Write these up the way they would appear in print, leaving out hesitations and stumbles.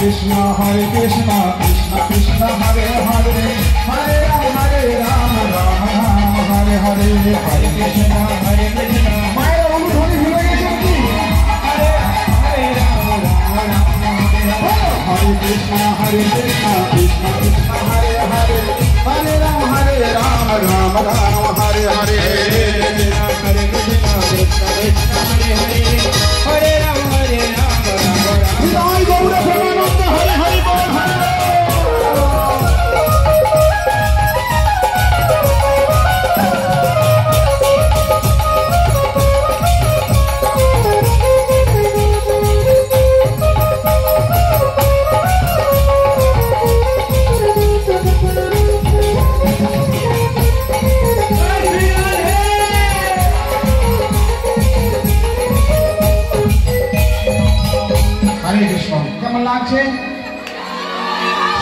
Krishna Krishna Hare Hare Hare Ram Ram Ram Hare Hare Hare Krishna Maya Olu Dhoni bhule geche ki Hare Ram Ram Ram Hare Krishna Krishna Krishna Hare Hare Hare Ram Ram Ram Hare Hare Hare Krishna Krishna Krishna Hare Hare Hare Ram Jai Gaura Premanand Hare Hare Bol Hare কেমন লাগছে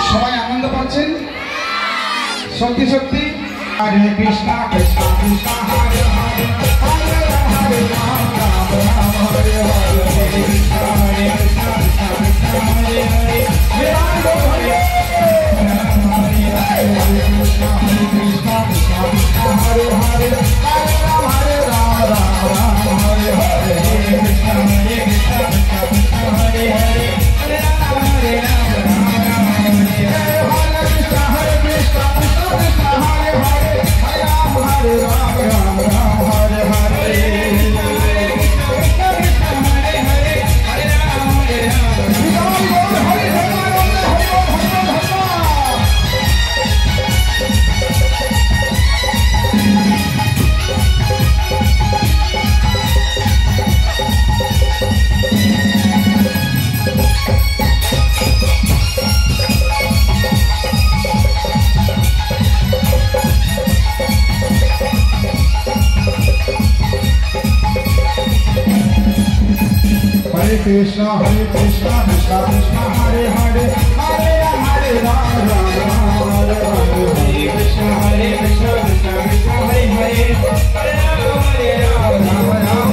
সবাই আনন্দ পাচ্ছেন সত্যি সত্যি হরে কৃষ্ণ কৃষ্ণ কৃষ্ণ হরে হরে হরে রাম রাম রাম হরে হরে হরে কৃষ্ণ কৃষ্ণ কৃষ্ণ হরে হরে হরে রাম হরে Krishna Krishna Krishna Hare Hare Hare Ram Ram Ram Hare Hare Hare Krishna Krishna Krishna Hare Hare Krishna Krishna Krishna Hare Hare Hare Ram Ram Ram Hare Hare Hare Krishna Krishna Krishna Hare Hare Hare Ram Ram Ram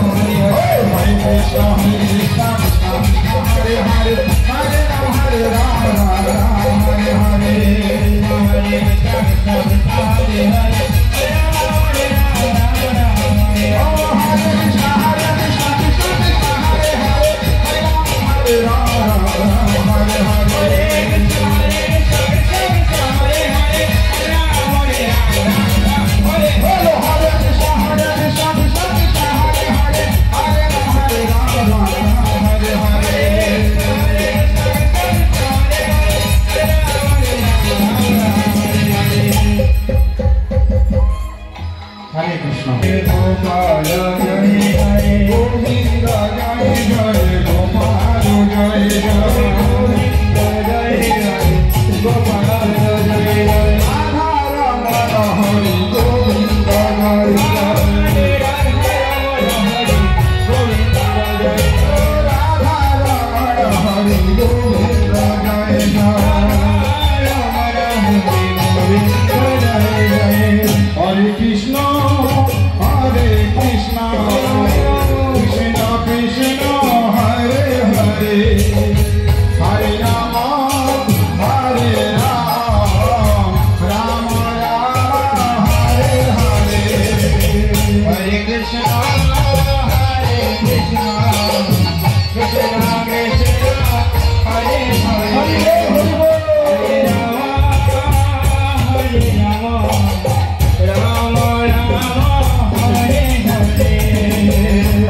Hare Hare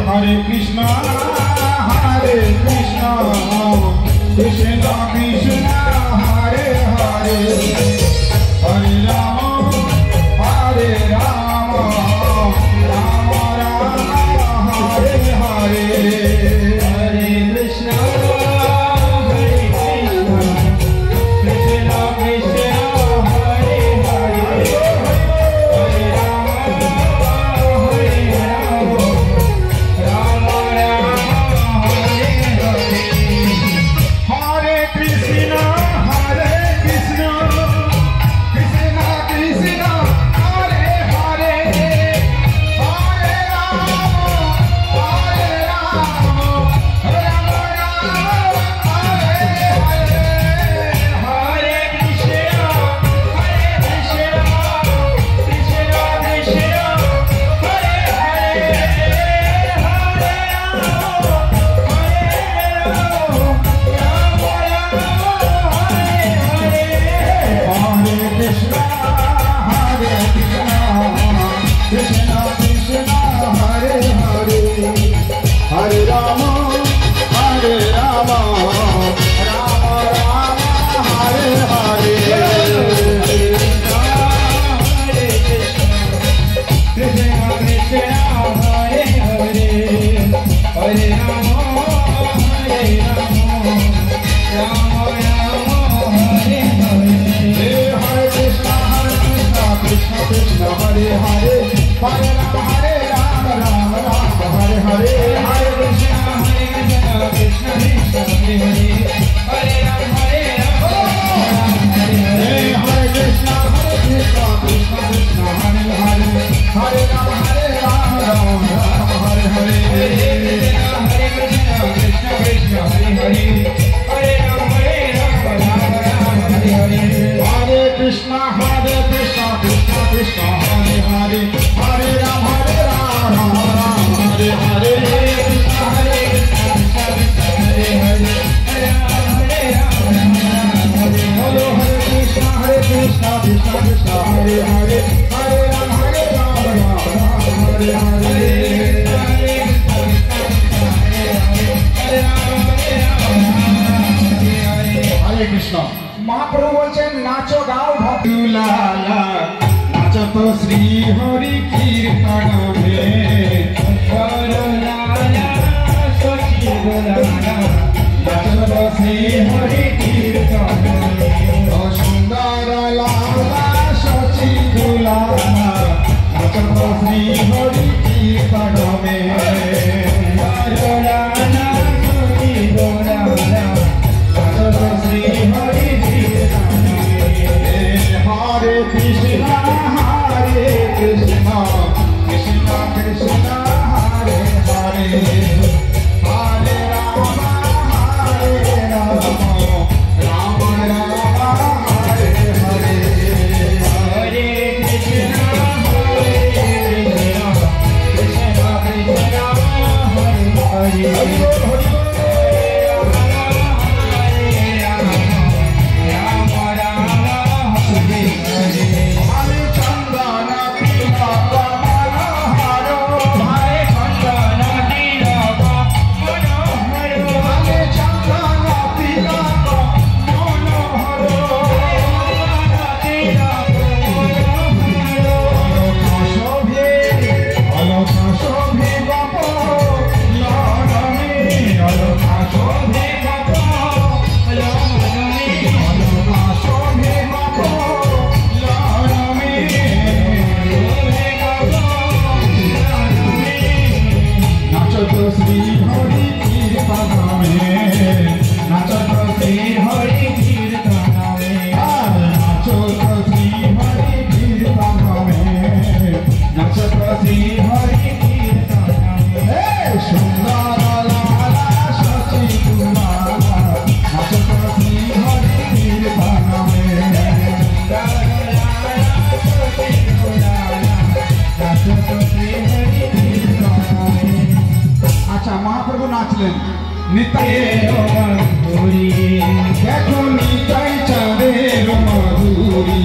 Hare Krishna Krishna Krishna Hare Hare Hare Ram Ram Ram Hare Hare Hare Krishna Krishna Hare Hare Krishna महाप्रभु बोलছেন नाचो गाओ भक्तुलाला नाचो तो श्री हरि कीर्तन में करलाला सखी बोलाला नाचो तो श्री हरि कीर्तन में सुंदर लाला सखी बोलाला नाचो तो श्री हरि कीर्तन में करलाला सखी बोलाला नाचो तो Shri Hari Hare Krishna, Hare Krishna, Krishna Krishna, Hare Hare, Hare Rama, Hare Rama, Rama Rama, Hare Hare, Hare Krishna, Hare Krishna, Krishna Krishna, Hare Hare. अच्छा महाप्रभु नाचलें निताई मधुरी देखो निताई चाँदेर मधुरी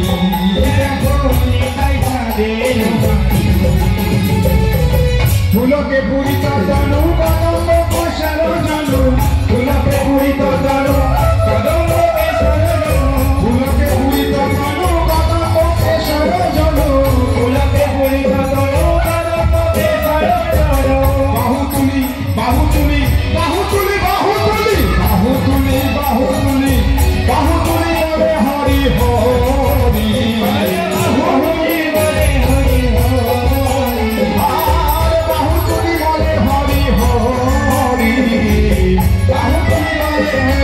देखो निताई चाँदेर फूलों के पूरी तो जानू कदमों को शरो जानू फूलों के पूरी तो जानू कदमों के शरो फूलों के पूरी तो जानू कदमों के शरो जानू फूलों के पूरी तो जानू कदमों के शरो जानू बाहुतुली बाहुतुली बाहुतुली बाहुतुली बाहुतुली बाहुतुली बाहुतुली बोले हरि हरि बाहुतुली बोले हरि हरि बाहुतुली बोले हरि हरि बाहुतुली बोले